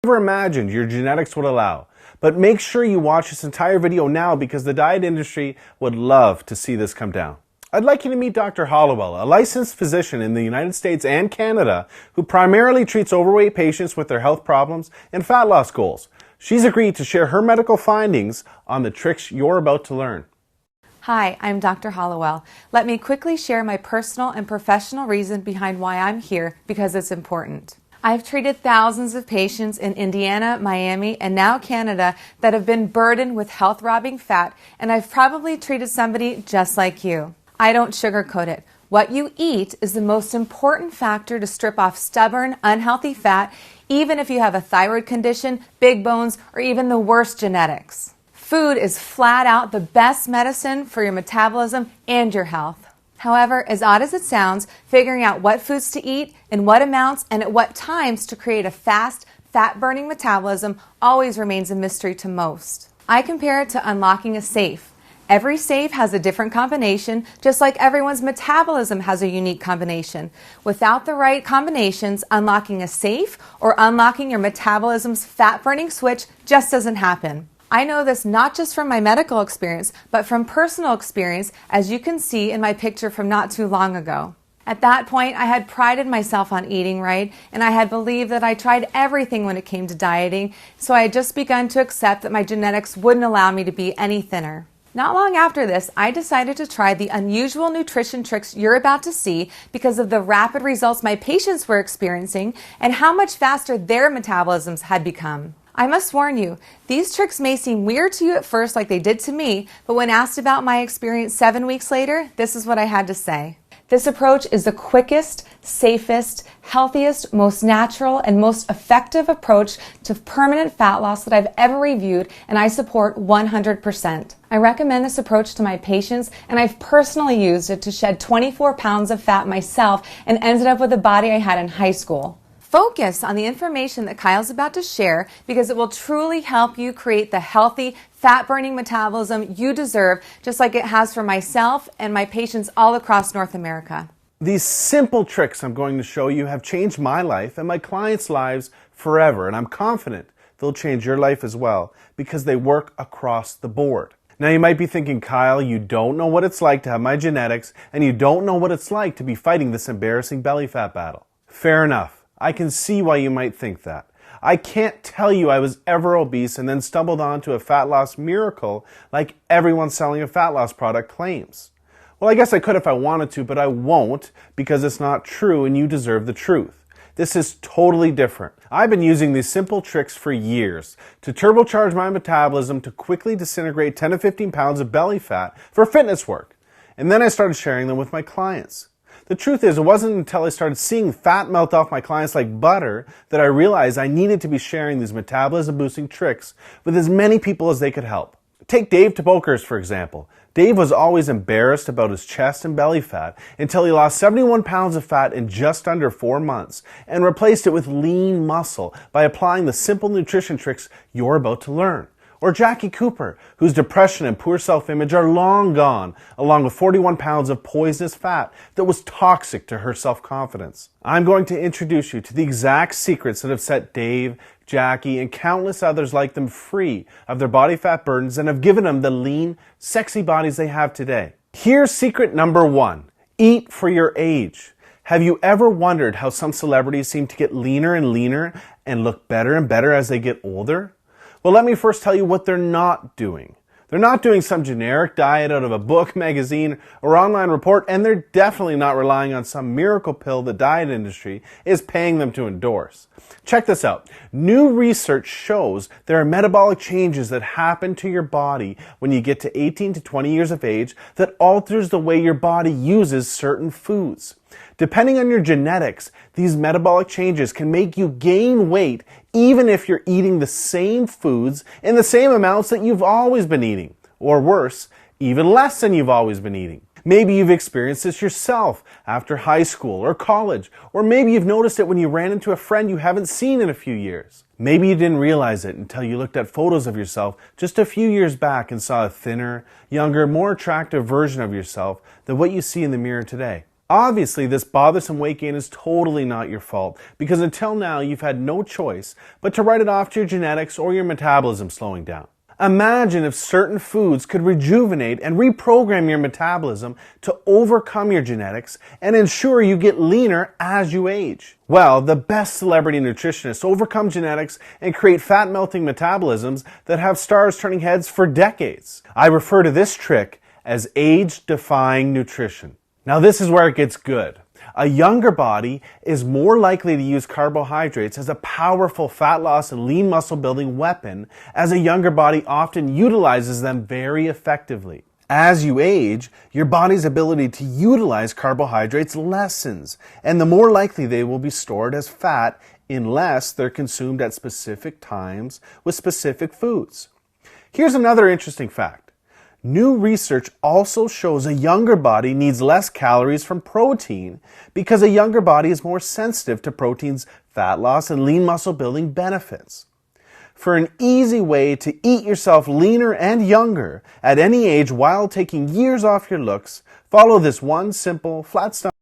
never imagined your genetics would allow. But make sure you watch this entire video now because the diet industry would love to see this come down. I'd like you to meet Dr. Hollowell, a licensed physician in the United States and Canada who primarily treats overweight patients with their health problems and fat loss goals. She's agreed to share her medical findings on the tricks you're about to learn. Hi, I'm Dr. Hollowell. Let me quickly share my personal and professional reason behind why I'm here because it's important. I've treated thousands of patients in Indiana, Miami, and now Canada that have been burdened with health-robbing fat, and I've probably treated somebody just like you. I don't sugarcoat it. What you eat is the most important factor to strip off stubborn, unhealthy fat, even if you have a thyroid condition, big bones, or even the worst genetics. Food is flat out the best medicine for your metabolism and your health. However, as odd as it sounds, figuring out what foods to eat, in what amounts, and at what times to create a fast, fat-burning metabolism always remains a mystery to most. I compare it to unlocking a safe. Every safe has a different combination, just like everyone's metabolism has a unique combination. Without the right combinations, unlocking a safe or unlocking your metabolism's fat-burning switch just doesn't happen. I know this not just from my medical experience, but from personal experience, as you can see in my picture from not too long ago. At that point, I had prided myself on eating right, and I had believed that I tried everything when it came to dieting, so I had just begun to accept that my genetics wouldn't allow me to be any thinner. Not long after this, I decided to try the unusual nutrition tricks you're about to see because of the rapid results my patients were experiencing and how much faster their metabolisms had become. I must warn you, these tricks may seem weird to you at first like they did to me, but when asked about my experience 7 weeks later, this is what I had to say. This approach is the quickest, safest, healthiest, most natural, and most effective approach to permanent fat loss that I've ever reviewed, and I support 100%. I recommend this approach to my patients, and I've personally used it to shed 24 pounds of fat myself and ended up with the body I had in high school. Focus on the information that Kyle's about to share because it will truly help you create the healthy, fat-burning metabolism you deserve, just like it has for myself and my patients all across North America. These simple tricks I'm going to show you have changed my life and my clients' lives forever, and I'm confident they'll change your life as well because they work across the board. Now you might be thinking, Kyle, you don't know what it's like to have my genetics and you don't know what it's like to be fighting this embarrassing belly fat battle. Fair enough. I can see why you might think that. I can't tell you I was ever obese and then stumbled onto a fat loss miracle like everyone selling a fat loss product claims. Well, I guess I could if I wanted to, but I won't because it's not true and you deserve the truth. This is totally different. I've been using these simple tricks for years to turbocharge my metabolism to quickly disintegrate 10 to 15 pounds of belly fat for fitness work. And then I started sharing them with my clients. The truth is, it wasn't until I started seeing fat melt off my clients like butter that I realized I needed to be sharing these metabolism-boosting tricks with as many people as they could help. Take Dave Tabokers, for example. Dave was always embarrassed about his chest and belly fat until he lost 71 pounds of fat in just under 4 months and replaced it with lean muscle by applying the simple nutrition tricks you're about to learn. Or Jackie Cooper, whose depression and poor self-image are long gone, along with 41 pounds of poisonous fat that was toxic to her self-confidence. I'm going to introduce you to the exact secrets that have set Dave, Jackie, and countless others like them free of their body fat burdens and have given them the lean, sexy bodies they have today. Here's secret number 1. Eat for your age. Have you ever wondered how some celebrities seem to get leaner and leaner and look better and better as they get older? Well, let me first tell you what they're not doing. They're not doing some generic diet out of a book, magazine, or online report, and they're definitely not relying on some miracle pill the diet industry is paying them to endorse. Check this out. New research shows there are metabolic changes that happen to your body when you get to 18 to 20 years of age that alters the way your body uses certain foods. Depending on your genetics, these metabolic changes can make you gain weight even if you're eating the same foods in the same amounts that you've always been eating. Or worse, even less than you've always been eating. Maybe you've experienced this yourself after high school or college, or maybe you've noticed it when you ran into a friend you haven't seen in a few years. Maybe you didn't realize it until you looked at photos of yourself just a few years back and saw a thinner, younger, more attractive version of yourself than what you see in the mirror today. Obviously, this bothersome weight gain is totally not your fault, because until now you've had no choice but to write it off to your genetics or your metabolism slowing down. Imagine if certain foods could rejuvenate and reprogram your metabolism to overcome your genetics and ensure you get leaner as you age. Well, the best celebrity nutritionists overcome genetics and create fat-melting metabolisms that have stars turning heads for decades. I refer to this trick as age-defying nutrition. Now this is where it gets good. A younger body is more likely to use carbohydrates as a powerful fat loss and lean muscle building weapon, as a younger body often utilizes them very effectively. As you age, your body's ability to utilize carbohydrates lessens, and the more likely they will be stored as fat unless they're consumed at specific times with specific foods. Here's another interesting fact. New research also shows a younger body needs less calories from protein because a younger body is more sensitive to protein's fat loss and lean muscle building benefits. For an easy way to eat yourself leaner and younger at any age while taking years off your looks, follow this one simple flat stomach